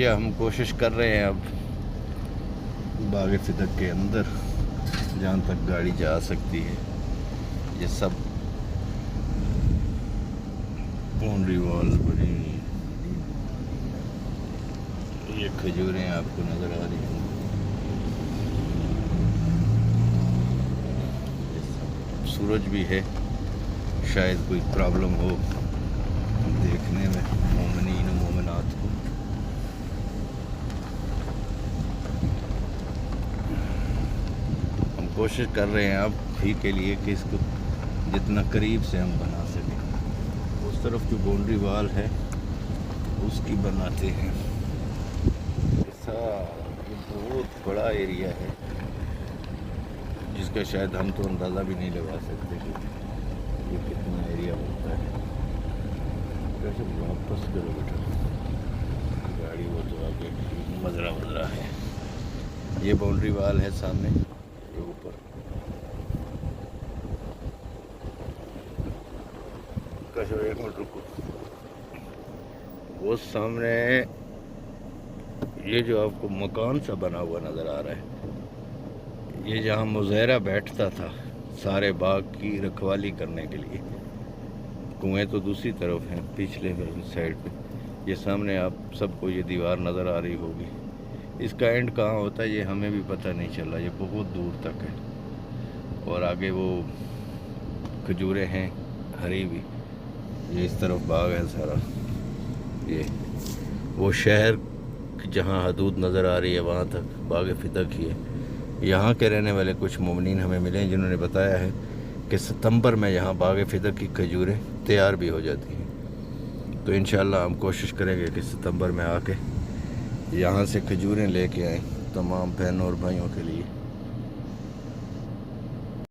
क्या हम कोशिश कर रहे हैं अब बाग फिदक के अंदर जहाँ तक गाड़ी जा सकती है। ये सब बाउंड्री वॉल बनी हुई हैं। ये खजूरें आपको नज़र आ रही हैं। सूरज भी है, शायद कोई प्रॉब्लम हो देखने में मोमिनीन और मोमिनात को। हम कोशिश कर रहे हैं अब भी के लिए कि इसको जितना करीब से हम बना सकें। उस तरफ जो बाउंड्री वॉल है उसकी बनाते हैं। ऐसा ये बहुत बड़ा एरिया है जिसका शायद हम तो अंदाज़ा भी नहीं लगा सकते कि ये कितना एरिया होता है। कैसे वापस करो बेटा, गाड़ी वो तो आगे मजरा है। ये बाउंड्री वॉल है सामने, ये ऊपर कैसे, एक मिनट रुको। वो सामने ये जो आपको मकान सा बना हुआ नज़र आ रहा है, ये जहाँ मुज़ेरा बैठता था सारे बाग की रखवाली करने के लिए। कुएं तो दूसरी तरफ हैं, पिछले साइड पे। ये सामने आप सबको ये दीवार नज़र आ रही होगी। इसका एंड कहाँ होता है ये हमें भी पता नहीं चला, ये बहुत दूर तक है। और आगे वो खजूरें हैं हरी भी। ये इस तरफ बाग है सारा। ये वो शहर जहाँ हदूद नज़र आ रही है वहाँ तक बाग फिदक ही है। यहाँ के रहने वाले कुछ मोमिनीन हमें मिले हैं जिन्होंने बताया है कि सितंबर में यहाँ बाग फिदक की खजूरें तैयार भी हो जाती हैं। तो इंशाअल्लाह हम कोशिश करेंगे कि सितंबर में आके यहाँ से खजूरें लेके आएँ तमाम बहनों और भाइयों के लिए।